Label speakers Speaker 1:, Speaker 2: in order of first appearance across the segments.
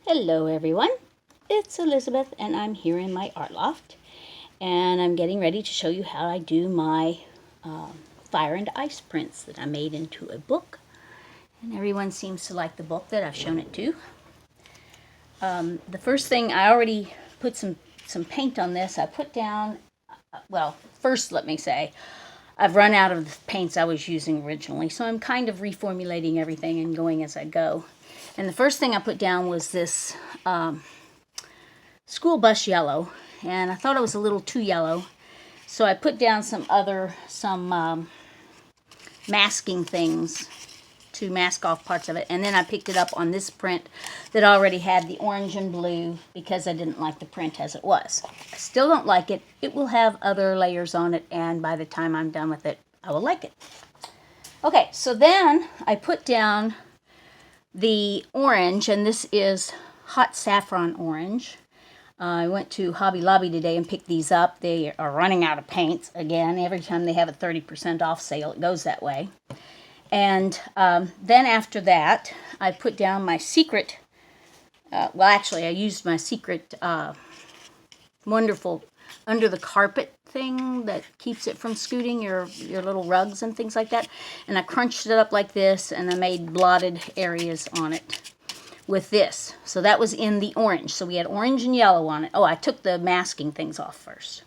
Speaker 1: Hello everyone, it's Elizabeth and I'm here in my art loft and I'm getting ready to show you how I do my fire and ice prints that I made into a book, and everyone seems to like the book that I've shown it to. The first thing, I already put some paint on this. I put down, well, first let me say, I've run out of the paints I was using originally, so I'm kind of reformulating everything and going as I go. And the first thing I put down was this school bus yellow, and I thought it was a little too yellow, so I put down some masking things to mask off parts of it, and then I picked it up on this print that already had the orange and blue because I didn't like the print as it was. I still don't like it. It will have other layers on it, and by the time I'm done with it, I will like it. Okay, so then I put down the orange, and this is hot saffron orange. I went to Hobby Lobby today and picked these up. They are running out of paints again. Every time they have a 30% off sale, it goes that way. And then after that, I put down my secret, well actually I used my secret wonderful under the carpet thing that keeps it from scooting, your little rugs and things like that. And I crunched it up like this, and I made blotted areas on it with this. So that was in the orange. So we had orange and yellow on it. Oh, I took the masking things off first.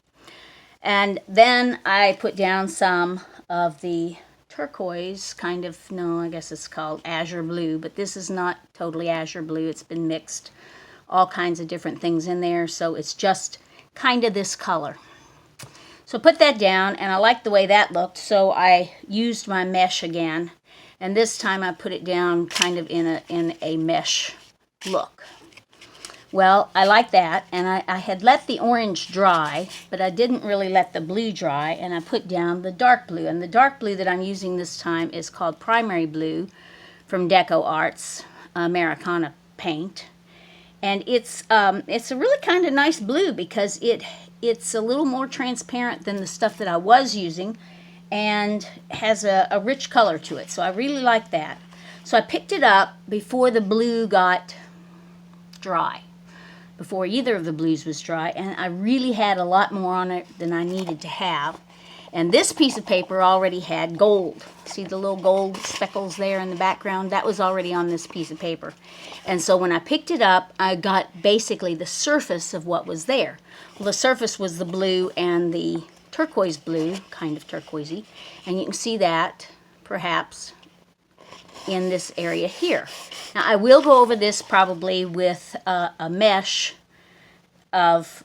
Speaker 1: And then I put down some of the turquoise, kind of, no, I guess it's called azure blue, but this is not totally azure blue. It's been mixed, all kinds of different things in there, so it's just kind of this color. So put that down, and I liked the way that looked, so I used my mesh again, and this time I put it down kind of in a mesh look. Well, I like that, and I had let the orange dry, but I didn't really let the blue dry, and I put down the dark blue, and the dark blue that I'm using this time is called Primary Blue from Deco Arts Americana paint. And it's a really kind of nice blue because it's a little more transparent than the stuff that I was using and has a rich color to it. So I really like that. So I picked it up before the blue got dry, before either of the blues was dry, and I really had a lot more on it than I needed to have. And this piece of paper already had gold. See the little gold speckles there in the background? That was already on this piece of paper. And so when I picked it up, I got basically the surface of what was there. Well, the surface was the blue and the turquoise blue, kind of turquoisey. And you can see that, perhaps, in this area here. Now, I will go over this probably with a mesh of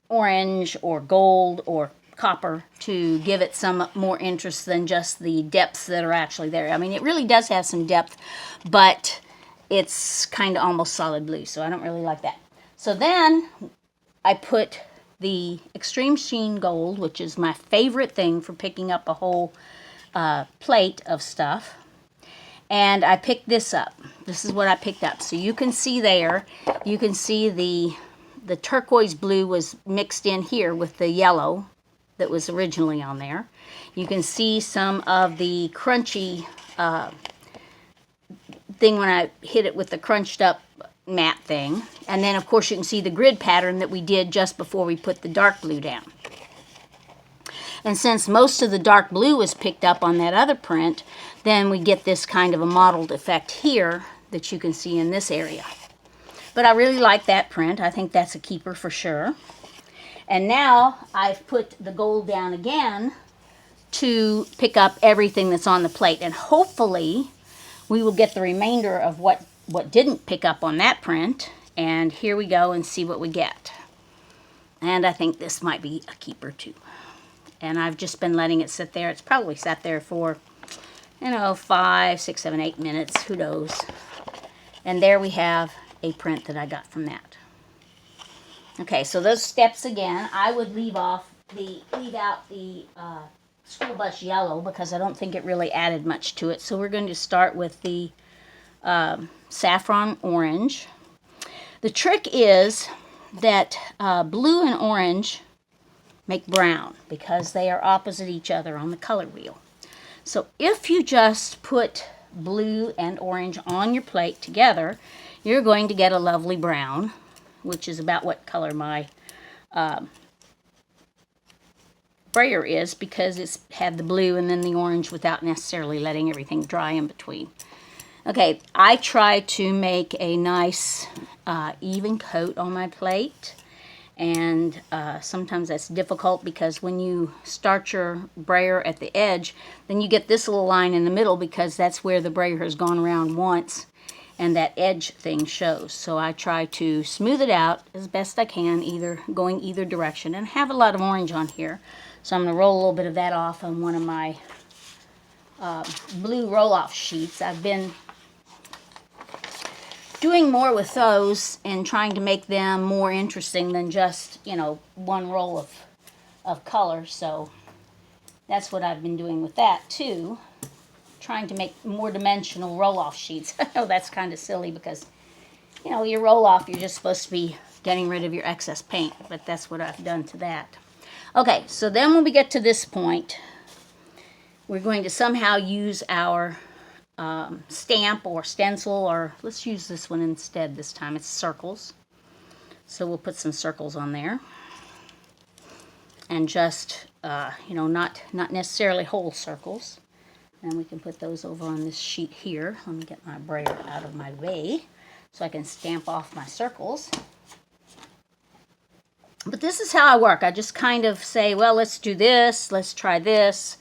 Speaker 1: orange or gold or copper to give it some more interest than just the depths that are actually there. I mean, it really does have some depth, but it's kind of almost solid blue, so I don't really like that. So then I put the Extreme Sheen Gold, which is my favorite thing for picking up a whole plate of stuff, and I picked this up. This is what I picked up. So you can see there, you can see the turquoise blue was mixed in here with the yellow that was originally on there. You can see some of the crunchy thing when I hit it with the crunched up matte thing. And then of course you can see the grid pattern that we did just before we put the dark blue down. And since most of the dark blue was picked up on that other print, then we get this kind of a mottled effect here that you can see in this area. But I really like that print. I think that's a keeper for sure. And now I've put the gold down again to pick up everything that's on the plate. And hopefully we will get the remainder of what didn't pick up on that print. And here we go and see what we get. And I think this might be a keeper too. And I've just been letting it sit there. It's probably sat there for, 5, 6, 7, 8 minutes. Who knows? And there we have a print that I got from that. Okay, so those steps again, I would leave out the school bus yellow because I don't think it really added much to it. So we're going to start with the saffron orange. The trick is that blue and orange make brown because they are opposite each other on the color wheel. So if you just put blue and orange on your plate together, you're going to get a lovely brown, which is about what color my brayer is, because it's had the blue and then the orange without necessarily letting everything dry in between. Okay, I try to make a nice even coat on my plate, and sometimes that's difficult because when you start your brayer at the edge, then you get this little line in the middle because that's where the brayer has gone around once and that edge thing shows. So I try to smooth it out as best I can, going either direction, and I have a lot of orange on here. So I'm going to roll a little bit of that off on one of my blue roll-off sheets. I've been doing more with those and trying to make them more interesting than just, one roll of color. So that's what I've been doing with that too. Trying to make more dimensional roll-off sheets. I know that's kind of silly because, your roll-off, you're just supposed to be getting rid of your excess paint, but that's what I've done to that. Okay, so then when we get to this point, we're going to somehow use our stamp or stencil, or let's use this one instead this time. It's circles. So we'll put some circles on there. And just, not necessarily whole circles. And we can put those over on this sheet here. Let me get my brayer out of my way so I can stamp off my circles. But this is how I work. I just kind of say, well, let's do this, let's try this.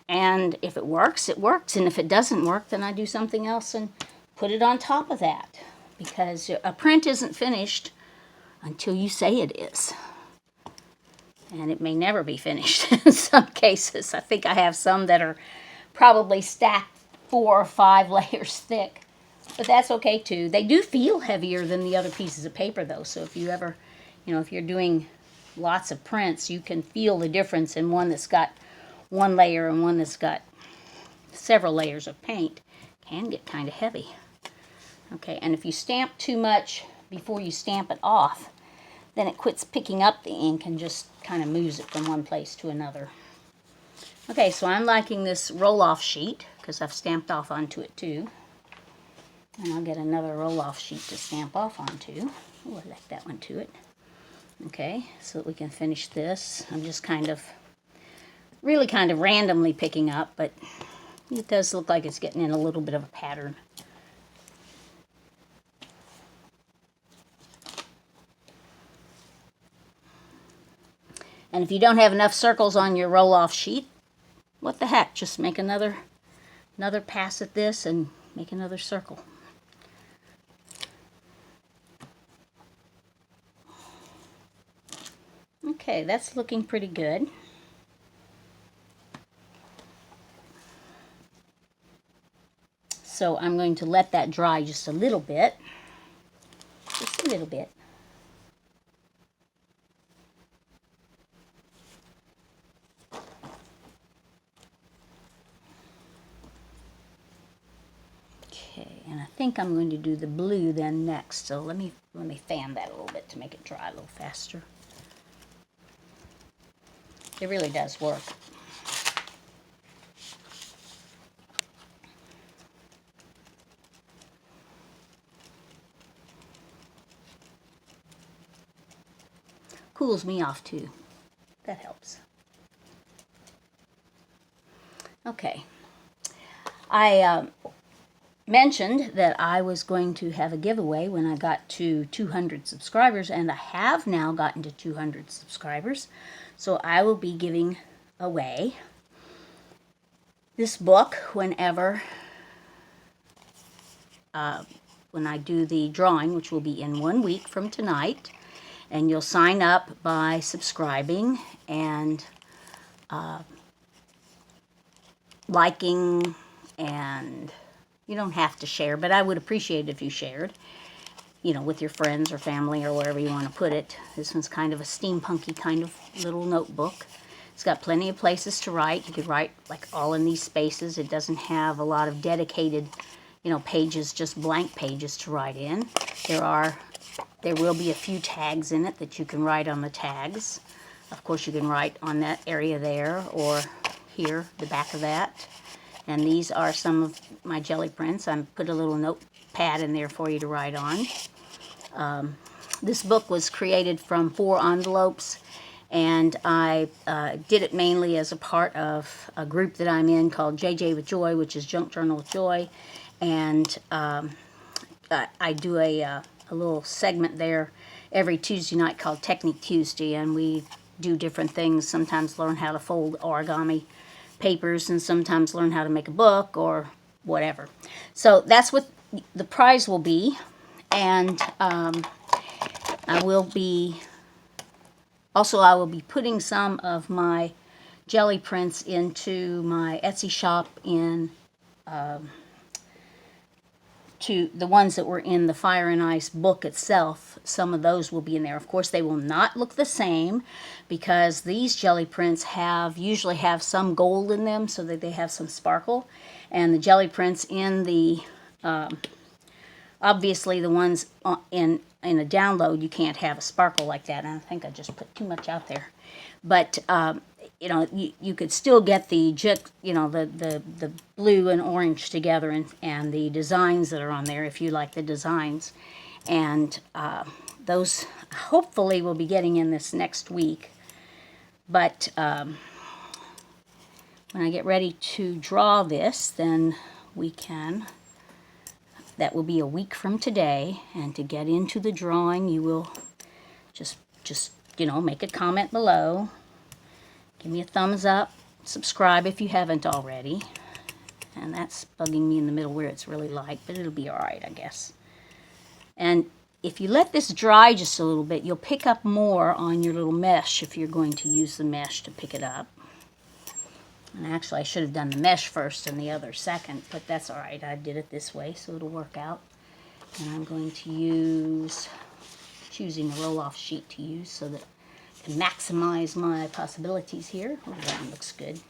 Speaker 1: And if it works, it works. And if it doesn't work, then I do something else and put it on top of that. Because a print isn't finished until you say it is. And it may never be finished in some cases. I think I have some that are probably stacked 4 or 5 layers thick. But that's okay too. They do feel heavier than the other pieces of paper though. So if you ever, if you're doing lots of prints, you can feel the difference in one that's got one layer and one that's got several layers of paint. Can get kind of heavy. Okay, and if you stamp too much before you stamp it off, then it quits picking up the ink and just kind of moves it from one place to another. Okay, so I'm liking this roll-off sheet because I've stamped off onto it too. And I'll get another roll-off sheet to stamp off onto. Oh, I like that one to it. Okay, so that we can finish this. I'm just really kind of randomly picking up, but it does look like it's getting in a little bit of a pattern. And if you don't have enough circles on your roll-off sheet, what the heck, just make another pass at this and make another circle. Okay, that's looking pretty good. So I'm going to let that dry just a little bit. Just a little bit. Okay, and I think I'm going to do the blue then next. So let me fan that a little bit to make it dry a little faster. It really does work. Cools me off too. That helps. Okay. I mentioned that I was going to have a giveaway when I got to 200 subscribers, and I have now gotten to 200 subscribers. So I will be giving away this book when I do the drawing, which will be in 1 week from tonight. And you'll sign up by subscribing and liking, and you don't have to share, but I would appreciate it if you shared, with your friends or family or wherever you want to put it. This one's kind of a steampunky kind of little notebook. It's got plenty of places to write. You could write like all in these spaces. It doesn't have a lot of dedicated, pages, just blank pages to write in. There will be a few tags in it that you can write on the tags. Of course, you can write on that area there or here, the back of that. And these are some of my jelly prints. I put a little notepad in there for you to write on. This book was created from 4 envelopes, and I did it mainly as a part of a group that I'm in called JJ with Joy, which is Junk Journal with Joy. And I do a little segment there every Tuesday night called Technique Tuesday, and we do different things. Sometimes learn how to fold origami papers, and sometimes learn how to make a book or whatever. So that's what the prize will be. And I will be putting some of my jelly prints into my Etsy shop in to the ones that were in the Fire and Ice book itself. Some of those will be in there. Of course, they will not look the same because these jelly prints usually have some gold in them so that they have some sparkle. And the jelly prints in the obviously the ones in a download, you can't have a sparkle like that. And I think I just put too much out there. But you know, you could still get the blue and orange together, and the designs that are on there if you like the designs. And those hopefully we'll be getting in this next week. But when I get ready to draw this, then that will be a week from today. And to get into the drawing, you will just make a comment below. Give me a thumbs up. Subscribe if you haven't already. And that's bugging me in the middle where it's really light, but it'll be alright, I guess. And if you let this dry just a little bit, you'll pick up more on your little mesh if you're going to use the mesh to pick it up. And actually, I should have done the mesh first and the other second, but that's alright. I did it this way, so it'll work out. And I'm going to choosing a roll-off sheet to use so that to maximize my possibilities here. Oh, that one looks good.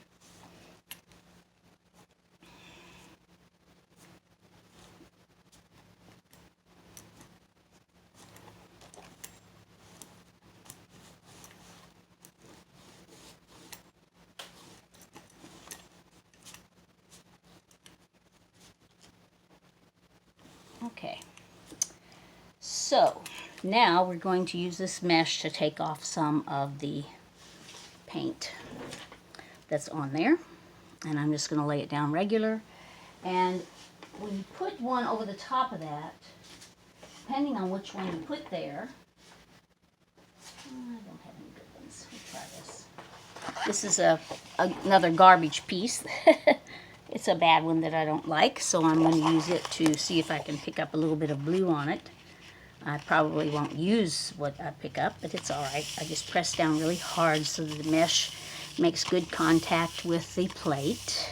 Speaker 1: Okay. So now we're going to use this mesh to take off some of the paint that's on there. And I'm just going to lay it down regular. And when you put one over the top of that, depending on which one you put there, I don't have any good ones. We'll try this. This is another garbage piece. It's a bad one that I don't like, so I'm going to use it to see if I can pick up a little bit of blue on it. I probably won't use what I pick up, but it's alright. I just press down really hard so that the mesh makes good contact with the plate.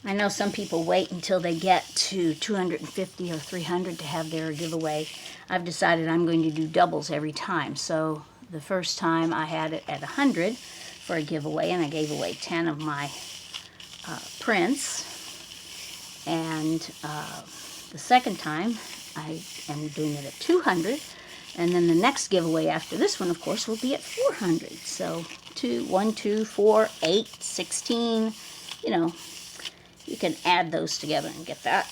Speaker 1: I know some people wait until they get to 250 or 300 to have their giveaway. I've decided I'm going to do doubles every time. So the first time I had it at 100 for a giveaway, and I gave away 10 of my prints. And the second time I am doing it at 200. And then the next giveaway after this one, of course, will be at 400. So 1, 2, 4, 8, 16, you know. You can add those together and get that.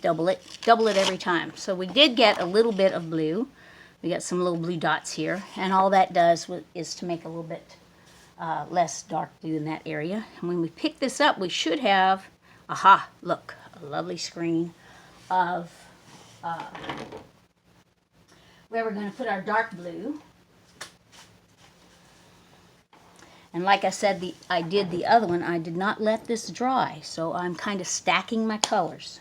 Speaker 1: Double it every time. So we did get a little bit of blue. We got some little blue dots here. And all that does is to make a little bit less dark blue in that area. And when we pick this up, we should have, aha, look, a lovely screen of where we're going to put our dark blue. And like I said, I did the other one. I did not let this dry, so I'm kind of stacking my colors.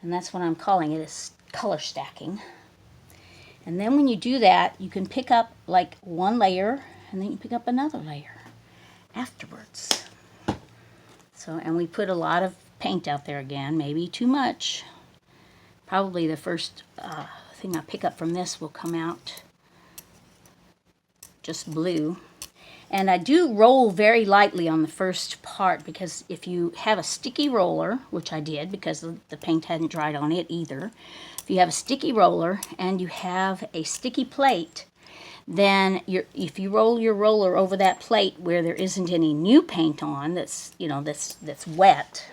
Speaker 1: And that's what I'm calling it, is color stacking. And then when you do that, you can pick up like one layer, and then you pick up another layer afterwards. So, and we put a lot of paint out there again, maybe too much. Probably the first thing I pick up from this will come out just blue. And I do roll very lightly on the first part, because if you have a sticky roller, which I did because the paint hadn't dried on it either, if you have a sticky roller and you have a sticky plate, then if you roll your roller over that plate where there isn't any new paint on, that's wet,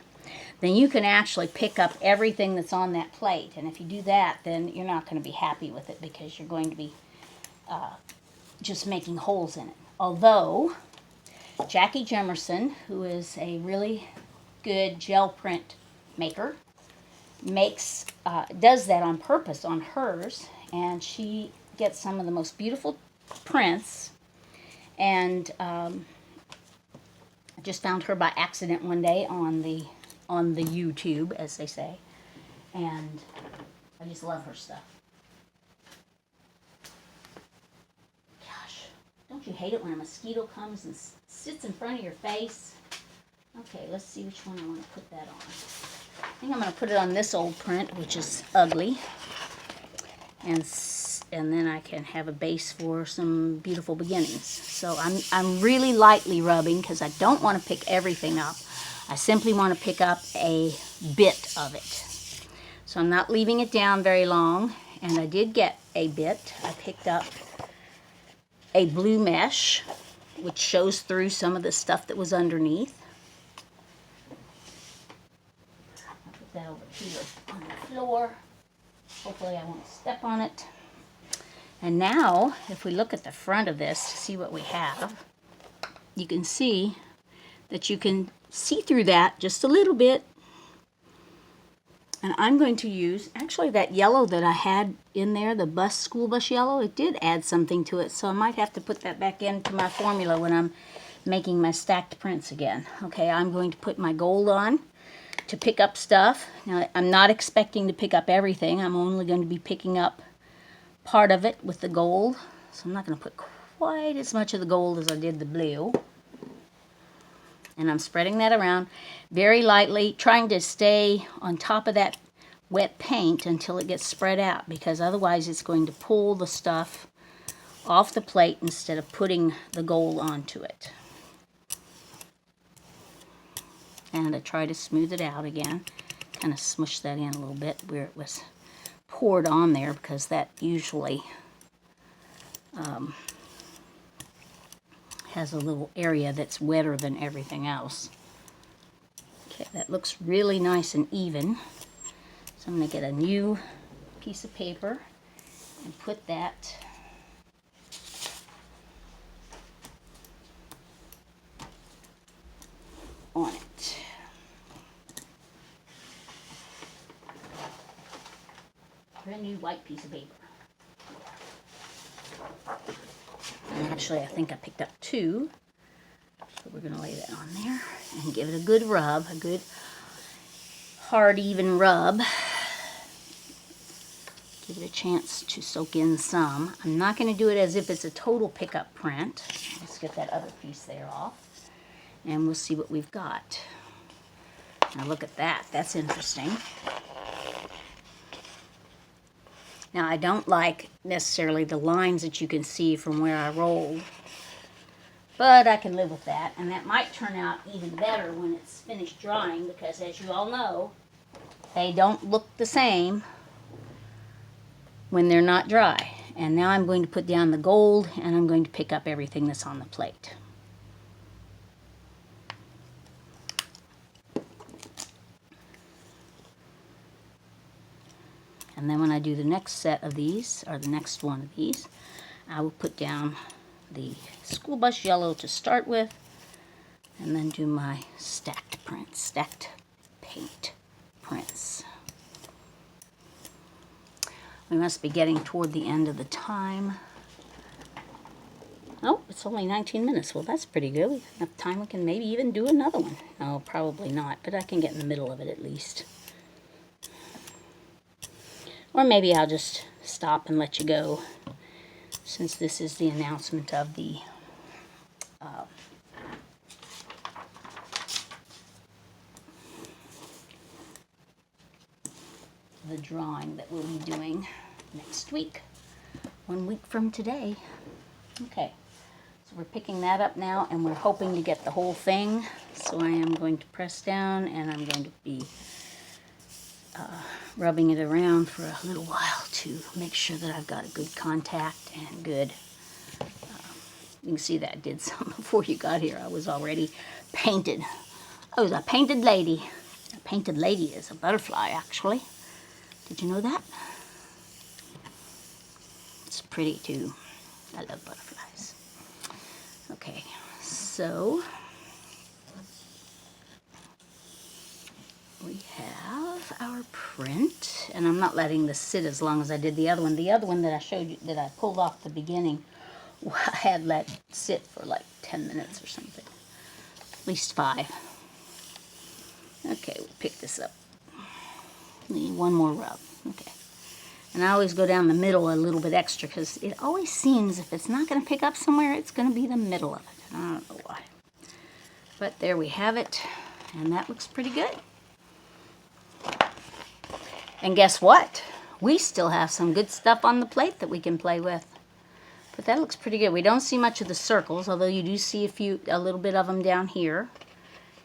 Speaker 1: then you can actually pick up everything that's on that plate. And if you do that, then you're not going to be happy with it, because you're going to be just making holes in it. Although Jackie Jemerson, who is a really good gel print maker, does that on purpose on hers, and she gets some of the most beautiful prints. And I just found her by accident one day on the YouTube, as they say, and I just love her stuff. Don't you hate it when a mosquito comes and sits in front of your face? Okay, let's see which one I want to put that on. I think I'm going to put it on this old print, which is ugly. And then I can have a base for some beautiful beginnings. So I'm really lightly rubbing, because I don't want to pick everything up. I simply want to pick up a bit of it. So I'm not leaving it down very long. And I did get a bit. I picked up a blue mesh, which shows through some of the stuff that was underneath. I'll put that over here on the floor. Hopefully I won't step on it. And now, if we look at the front of this to see what we have, you can see that you can see through that just a little bit. And I'm going to use, actually that yellow that I had in there, the school bus yellow, it did add something to it. So I might have to put that back into my formula when I'm making my stacked prints again. Okay, I'm going to put my gold on to pick up stuff. Now, I'm not expecting to pick up everything. I'm only going to be picking up part of it with the gold. So I'm not going to put quite as much of the gold as I did the blue. And I'm spreading that around very lightly, trying to stay on top of that wet paint until it gets spread out, because otherwise it's going to pull the stuff off the plate instead of putting the gold onto it. And I try to smooth it out again, kind of smush that in a little bit where it was poured on there, because that usually has a little area that's wetter than everything else. Okay, that looks really nice and even. So I'm going to get a new piece of paper and put that on it. Brand new white piece of paper. And actually, I think I picked up two. So we're going to lay that on there and give it a good rub, a good hard, even rub. Give it a chance to soak in some. I'm not going to do it as if it's a total pickup print. Let's get that other piece there off. And we'll see what we've got. Now look at that. That's interesting. Now, I don't like necessarily the lines that you can see from where I rolled, but I can live with that, and that might turn out even better when it's finished drying, because as you all know, they don't look the same when they're not dry. And now I'm going to put down the gold, and I'm going to pick up everything that's on the plate. And then when I do the next set of these, or the next one of these, I will put down the school bus yellow to start with, and then do my stacked prints, stacked paint prints. We must be getting toward the end of the time. Oh, it's only 19 minutes. Well, that's pretty good. We have enough time we can maybe even do another one. No, probably not, but I can get in the middle of it at least. Or maybe I'll just stop and let you go, since this is the announcement of the drawing that we'll be doing next week, 1 week from today. Okay, so we're picking that up now, and we're hoping to get the whole thing. So I am going to press down, and I'm going to be rubbing it around for a little while to make sure that I've got a good contact and good. You can see that I did some before you got here. I was already painted. I was a painted lady. A painted lady is a butterfly, actually. Did you know that? It's pretty too. I love butterflies. Okay, so we have our print, and I'm not letting this sit as long as I did the other one. The other one that I showed you, that I pulled off the beginning, I had let sit for like 10 minutes or something. At least 5. Okay, we'll pick this up. Need one more rub. Okay. And I always go down the middle a little bit extra because it always seems if it's not going to pick up somewhere, it's going to be the middle of it. I don't know why. But there we have it. And that looks pretty good. And guess what? We still have some good stuff on the plate that we can play with. But that looks pretty good. We don't see much of the circles, although you do see a little bit of them down here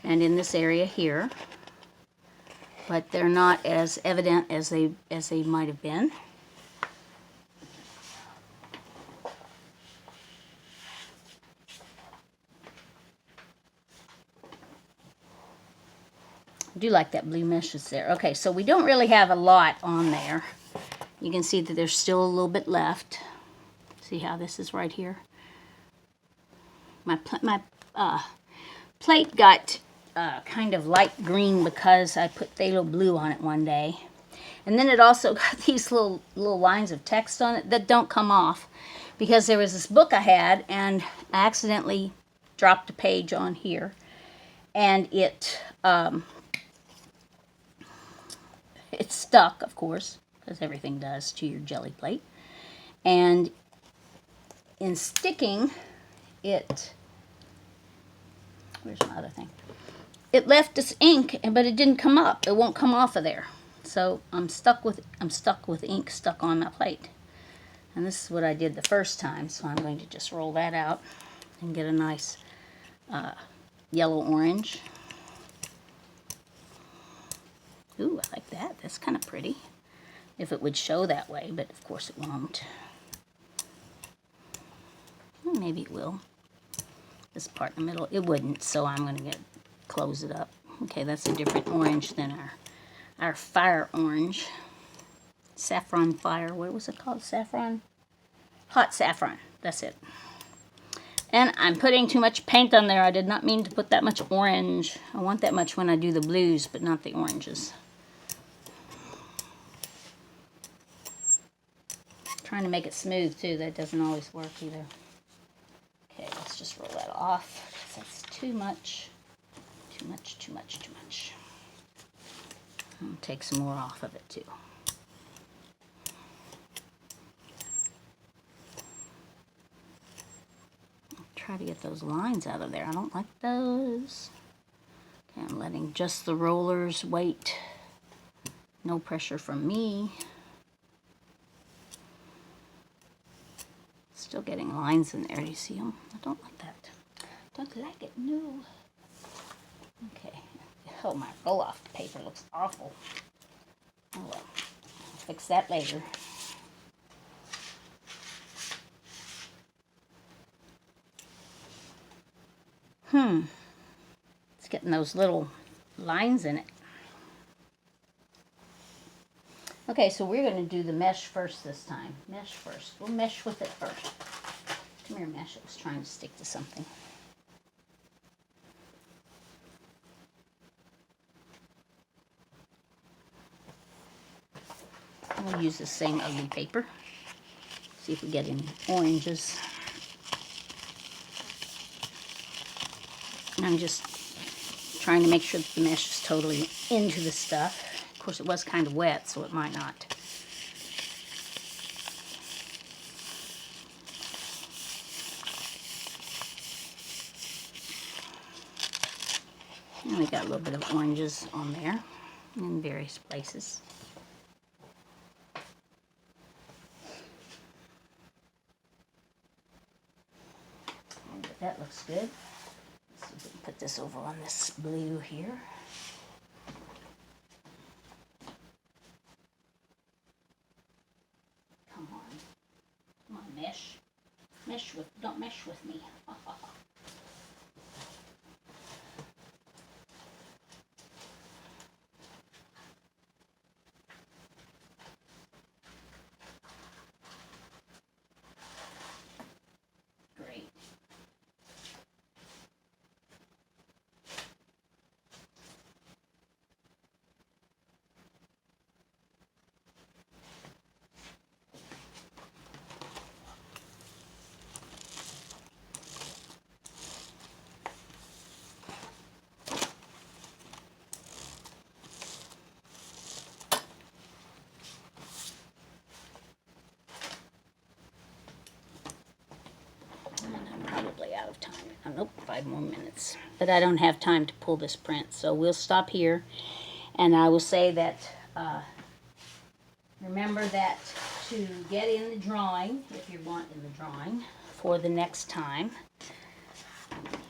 Speaker 1: and in this area here. But they're not as evident as they might have been. I do like that blue mesh that's there. Okay, so we don't really have a lot on there. You can see that there's still a little bit left. See how this is right here? My plate got kind of light green because I put phthalo blue on it one day. And then it also got these little lines of text on it that don't come off because there was this book I had and I accidentally dropped a page on here and it stuck, of course, because everything does to your jelly plate. And in sticking, where's my other thing? It left this ink, but it didn't come up. It won't come off of there. So I'm stuck with ink stuck on my plate. And this is what I did the first time. So I'm going to just roll that out and get a nice yellow-orange. Ooh, I like that. That's kind of pretty. If it would show that way, but of course it won't. Well, maybe it will. This part in the middle, it wouldn't, so I'm going to close it up. Okay, that's a different orange than our fire orange. Saffron fire, what was it called? Saffron? Hot saffron, that's it. And I'm putting too much paint on there. I did not mean to put that much orange. I want that much when I do the blues, but not the oranges. Trying to make it smooth too, that doesn't always work either. Okay, let's just roll that off. That's too much. Too much, too much, too much. I'll take some more off of it too. I'll try to get those lines out of there. I don't like those. Okay, I'm letting just the rollers wait. No pressure from me. Still getting lines in there. Do you see them? I don't like that. Don't like it. No. Okay. Oh, my roll-off paper looks awful. Oh well. I'll fix that later. It's getting those little lines in it. Okay, so we're going to do the mesh first this time. Mesh first. We'll mesh with it first. Come here, mesh. It was trying to stick to something. We'll use the same ugly paper. See if we get any oranges. And I'm just trying to make sure that the mesh is totally into the stuff. Of course, it was kind of wet, so it might not. And we got a little bit of oranges on there in various places. That looks good. So we can put this over on this blue here. Come on. Come on, mesh. Don't mesh with me. Great. Probably out of time. Oh, nope, 5 more minutes. But I don't have time to pull this print, so we'll stop here. And I will say that, remember that to get in the drawing, if you want in the drawing, for the next time.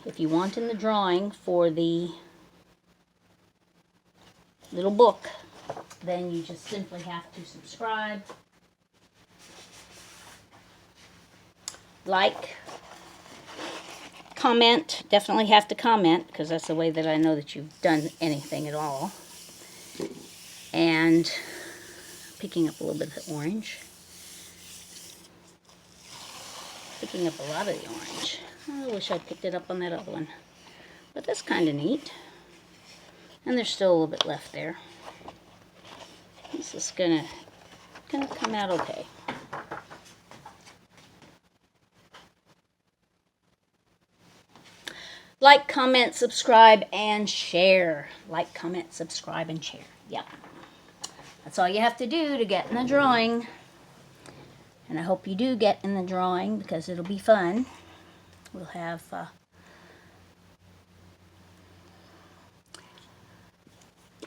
Speaker 1: If you want in the drawing for the little book, then you just simply have to subscribe, like, comment. Definitely have to comment, because that's the way that I know that you've done anything at all. And picking up a little bit of the orange. Picking up a lot of the orange. I wish I picked it up on that other one. But that's kind of neat. And there's still a little bit left there. This is gonna come out okay. Like, comment, subscribe, and share. Like, comment, subscribe, and share. Yep. That's all you have to do to get in the drawing. And I hope you do get in the drawing, because it'll be fun. We'll have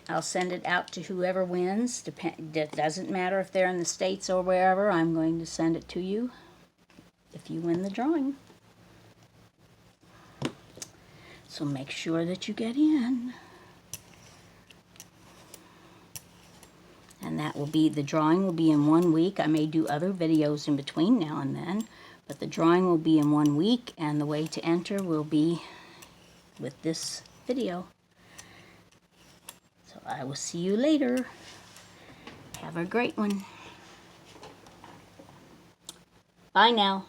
Speaker 1: I'll send it out to whoever wins. It doesn't matter if they're in the States or wherever. I'm going to send it to you if you win the drawing. So make sure that you get in. And that will be, the drawing will be in 1 week. I may do other videos in between now and then, but the drawing will be in 1 week, and the way to enter will be with this video. So I will see you later. Have a great one. Bye now.